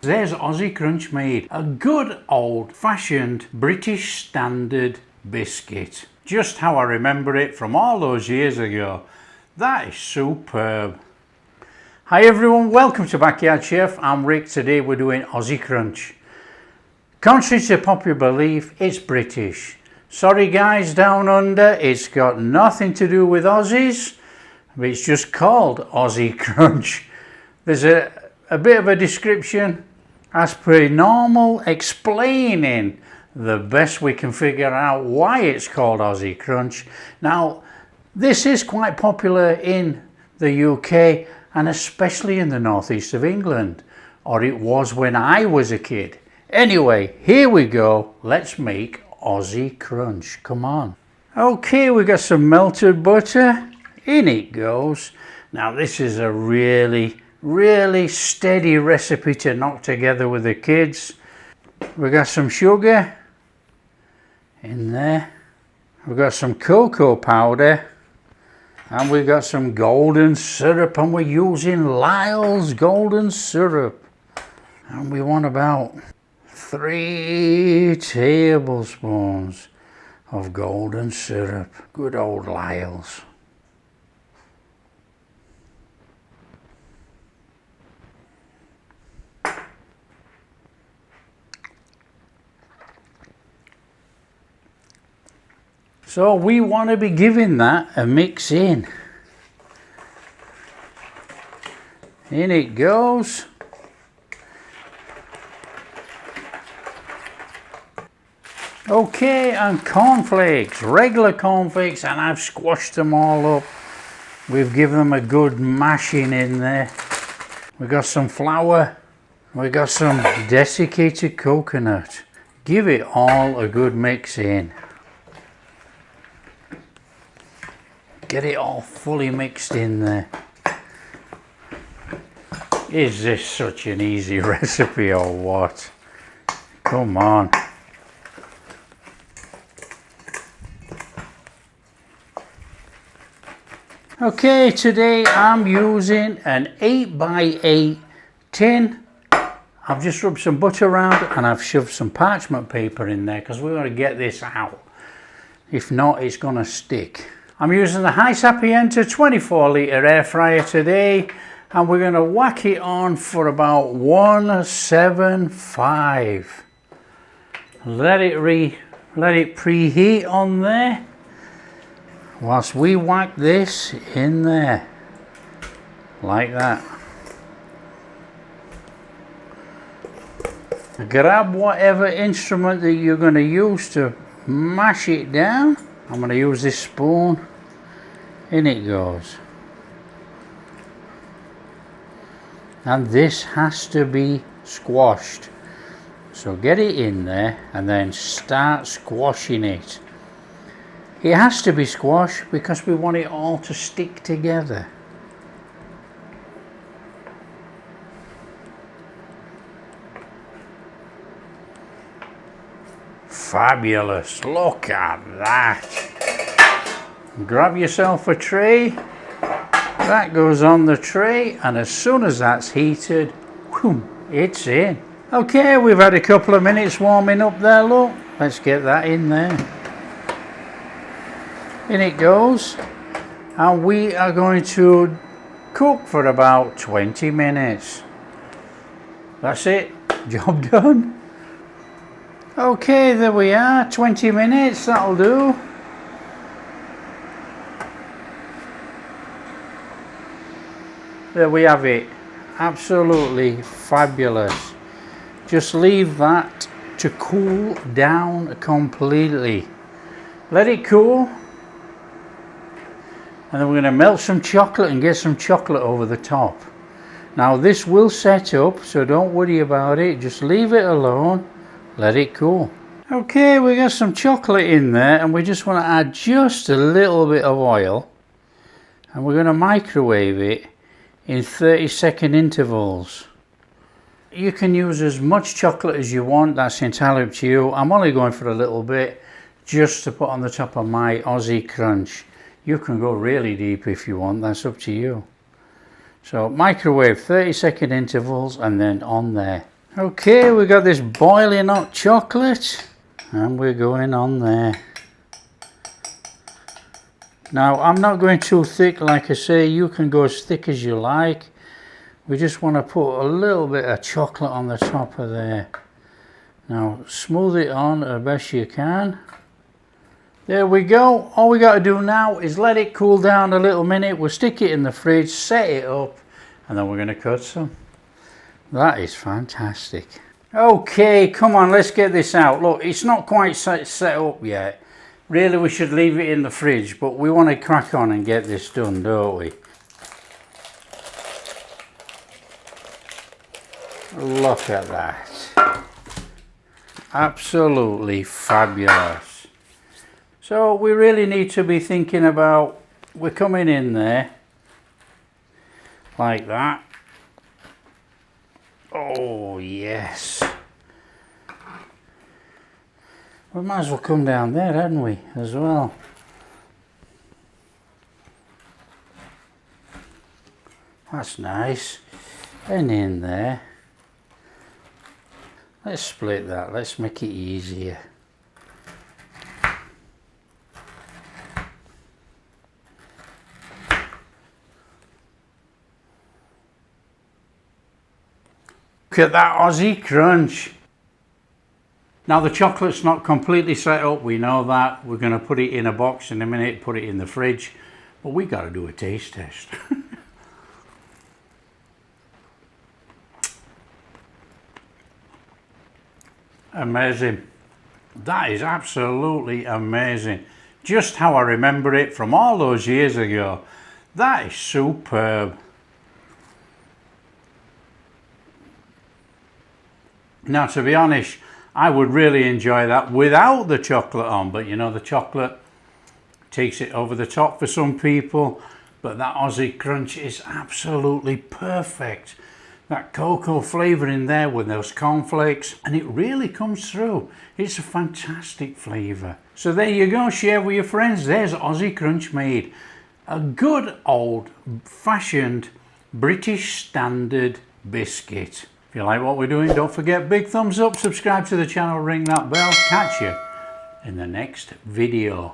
There's Aussie Crunch made, a good old-fashioned British standard biscuit. Just how I remember it from all those years ago. That is superb. Hi everyone, welcome to Backyard Chef. I'm Rick. Today we're doing Aussie Crunch. Contrary to popular belief, it's British. Sorry guys down under, it's got nothing to do with Aussies, but it's just called Aussie Crunch. There's a bit of a description as per normal, explaining the best we can figure out why it's called Aussie Crunch. Now, this is quite popular in the UK and especially in the northeast of England, or it was when I was a kid. Anyway, here we go. Let's make Aussie Crunch. Come on. Okay, we got some melted butter. In it goes. Now this is a really steady recipe to knock together with the kids. We got some sugar in there. We got some cocoa powder. And we got some golden syrup, and we're using Lyle's golden syrup. And we want about 3 tablespoons of golden syrup, good old Lyle's. So we want to be giving that a mix in. In it goes. Okay, and cornflakes, regular cornflakes, and I've squashed them all up. We've given them a good mashing in there. We got some flour. We got some desiccated coconut. Give it all a good mix in. Get it all fully mixed in there. Is this such an easy recipe or what? Come on. Okay, today I'm using an 8x8 tin. I've just rubbed some butter around and I've shoved some parchment paper in there because we're going to get this out. If not, it's going to stick. I'm using the high Sapienta 24 litre air fryer today, and we're going to whack it on for about 175. Let it preheat on there. Whilst we whack this in there, like that. Grab whatever instrument that you're going to use to mash it down. I'm going to use this spoon. In it goes. And this has to be squashed. So get it in there and then start squashing it. It has to be squashed because we want it all to stick together. Fabulous, look at that. Grab yourself a tray. That goes on the tray, and as soon as that's heated, whoom, it's in. Okay, we've had a couple of minutes warming up there, look. Let's get that in there. In it goes, and we are going to cook for about 20 minutes. That's it, job done. Okay, there we are, 20 minutes, that'll do. There we have it, absolutely fabulous. Just leave that to cool down completely. Let it cool. And then we're going to melt some chocolate and get some chocolate over the top. Now this will set up, so don't worry about it. Just leave it alone. Let it cool. Okay, we got some chocolate in there, and we just want to add just a little bit of oil. And we're going to microwave it in 30-second intervals. You can use as much chocolate as you want. That's entirely up to you. I'm only going for a little bit just to put on the top of my Aussie Crunch. You can go really deep if you want, that's up to you. So microwave 30-second intervals and then on there. Okay, we got this boiling hot chocolate and we're going on there. Now I'm not going too thick, like I say, you can go as thick as you like. We just want to put a little bit of chocolate on the top of there. Now smooth it on as best you can. There we go. All we got to do now is let it cool down a little minute. We'll stick it in the fridge, set it up, and then we're going to cut some. That is fantastic. Okay, come on, let's get this out. Look, it's not quite set up yet. Really, we should leave it in the fridge, but we want to crack on and get this done, don't we? Look at that. Absolutely fabulous. So we really need to be thinking about, we're coming in there like that. Oh yes. We might as well come down there, hadn't we, as well? That's nice. And in there. Let's split that, let's make it easier. Look at that Aussie Crunch. Now the chocolate's not completely set up, we know that. We're going to put it in a box in a minute, put it in the fridge. But we got to do a taste test. Amazing. That is absolutely amazing. Just how I remember it from all those years ago. That is superb. Now to be honest, I would really enjoy that without the chocolate on, but you know, the chocolate takes it over the top for some people, but that Aussie Crunch is absolutely perfect. That cocoa flavour in there with those cornflakes, and it really comes through. It's a fantastic flavour. So there you go, share with your friends. There's Aussie Crunch made. A good old fashioned British standard biscuit. If you like what we're doing, don't forget, big thumbs up, subscribe to the channel, ring that bell. Catch you in the next video.